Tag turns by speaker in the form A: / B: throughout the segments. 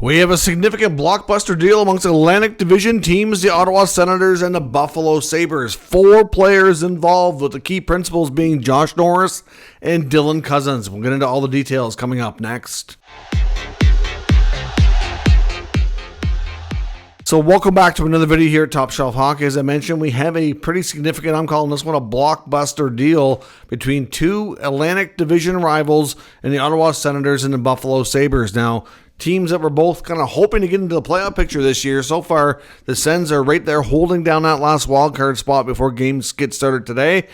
A: We have a significant blockbuster deal amongst Atlantic Division teams, the Ottawa Senators and the Buffalo Sabres. 4 players involved, with the key principals being Josh Norris and Dylan Cozens. We'll get into all the details coming up next. So welcome back to another video here at Top Shelf Hockey. As I mentioned, we have a pretty significant, I'm calling this one a blockbuster deal between 2 Atlantic Division rivals in the Ottawa Senators and the Buffalo Sabres. Now, teams that were both kind of hoping to get into the playoff picture this year. So far, the Sens are right there holding down that last wildcard spot before games get started today.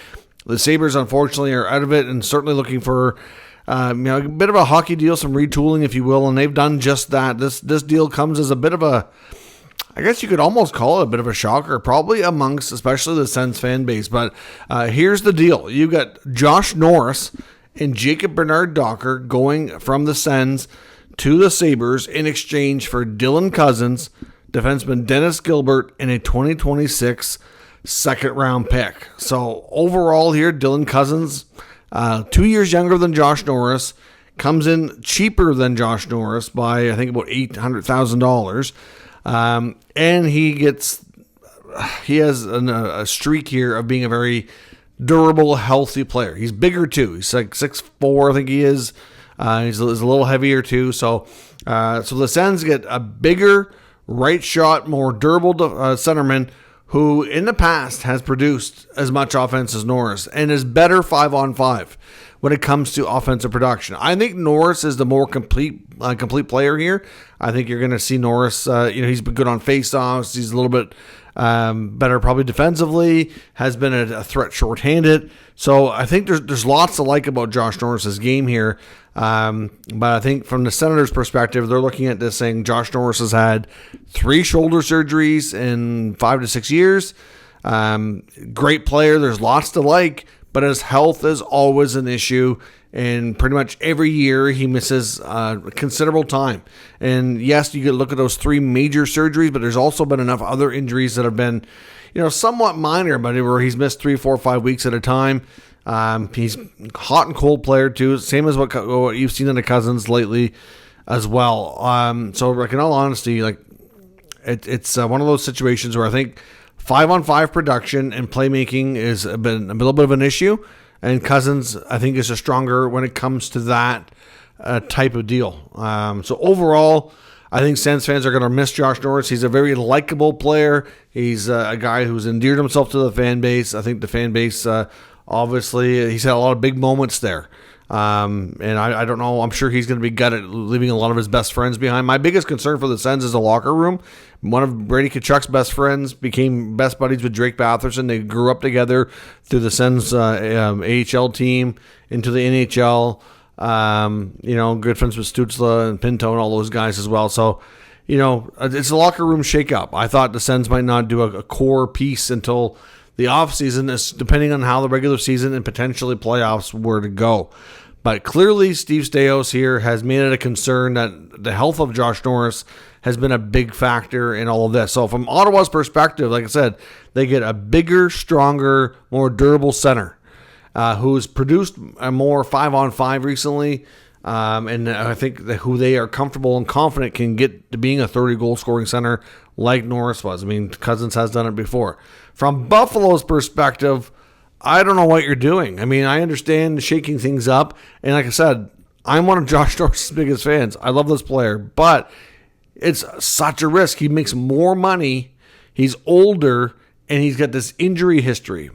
A: The Sabres, unfortunately, are out of it and certainly looking for a bit of a hockey deal, some retooling, if you will, and they've done just that. This deal comes as a bit of a, I guess you could almost call it a bit of a shocker, probably amongst especially the Sens fan base. But here's the deal. You got Josh Norris and Jacob Bernard-Docker going from the Sens to the Sabres in exchange for Dylan Cozens, defenseman Dennis Gilbert, and a 2026 second-round pick. So overall here, Dylan Cozens, 2 years younger than Josh Norris, comes in cheaper than Josh Norris by, I think, about $800,000. And he has a streak here of being a very durable, healthy player. He's bigger too. He's like 6'4", I think he is. He's a little heavier too. So the Sens get a bigger, right shot, more durable centerman who in the past has produced as much offense as Norris and is better 5-on-5 when it comes to offensive production. I think Norris is the more complete player here. I think you're going to see Norris, he's been good on faceoffs. He's a little bit better probably defensively, has been a threat shorthanded. So I think there's lots to like about Josh Norris's game here. But I think from the Senators' perspective, they're looking at this saying Josh Norris has had 3 shoulder surgeries in 5 to 6 years. Great player. There's lots to like, but his health is always an issue. And pretty much every year he misses considerable time. And yes, you could look at those 3 major surgeries, but there's also been enough other injuries that have been, somewhat minor, but where he's missed 3, 4, 5 weeks at a time. He's hot and cold player too, same as what you've seen in the Cozens lately as well. So like in all honesty, like it's one of those situations where I think 5-on-5 production and playmaking is been a little bit of an issue, and Cozens I think is stronger when it comes to that type of deal. So overall, I think Sens fans are going to miss Josh Norris. He's a very likable player. He's a guy who's endeared himself to the fan base. I think the fan base. Obviously, he's had a lot of big moments there. And I don't know. I'm sure he's going to be gutted, leaving a lot of his best friends behind. My biggest concern for the Sens is the locker room. One of Brady Tkachuk's best friends became best buddies with Drake Batherson. They grew up together through the Sens AHL team into the NHL. Good friends with Stutzla and Pinto and all those guys as well. So, it's a locker room shakeup. I thought the Sens might not do a core piece until the offseason, is depending on how the regular season and potentially playoffs were to go. But clearly, Steve Staios here has made it a concern that the health of Josh Norris has been a big factor in all of this. So from Ottawa's perspective, like I said, they get a bigger, stronger, more durable center who's produced a more 5-on-5 recently. And I think that who they are comfortable and confident can get to being a 30-goal scoring center like Norris was. I mean, Cozens has done it before. From Buffalo's perspective, I don't know what you're doing. I mean, I understand shaking things up. And like I said, I'm one of Josh Norris' biggest fans. I love this player. But it's such a risk. He makes more money. He's older. And he's got this injury history.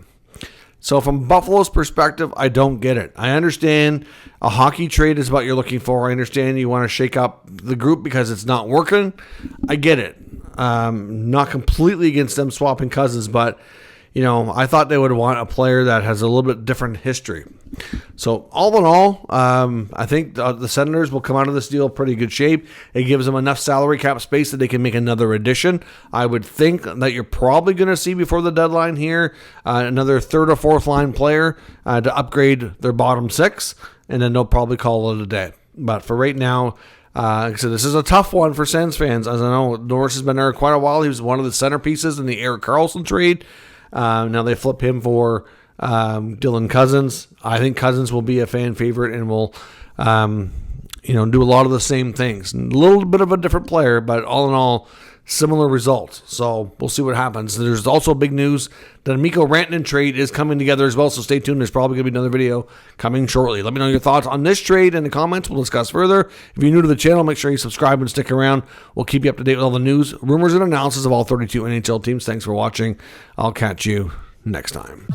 A: So from Buffalo's perspective, I don't get it. I understand a hockey trade is what you're looking for. I understand you want to shake up the group because it's not working. I get it. Not completely against them swapping Cozens, but I thought they would want a player that has a little bit different history. So all in all, I think the Senators will come out of this deal pretty good shape. It gives them enough salary cap space that they can make another addition. I would think that you're probably going to see before the deadline here another 3rd or 4th line player to upgrade their bottom 6, and then they'll probably call it a day. But for right now, so this is a tough one for Sens fans. As I know, Norris has been there quite a while. He was one of the centerpieces in the Erik Karlsson trade. Now they flip him for Dylan Cozens. I think Cozens will be a fan favorite and will do a lot of the same things. A little bit of a different player, but all in all, similar results. So we'll see what happens. There's also big news that a Mikko Rantanen trade is coming together as well, so stay tuned. There's probably going to be another video coming shortly. Let me know your thoughts on this trade in the comments. We'll discuss further. If you're new to the channel, make sure you subscribe and stick around. We'll keep you up to date with all the news, rumors, and analysis of all 32 NHL teams. Thanks for watching. I'll catch you next time.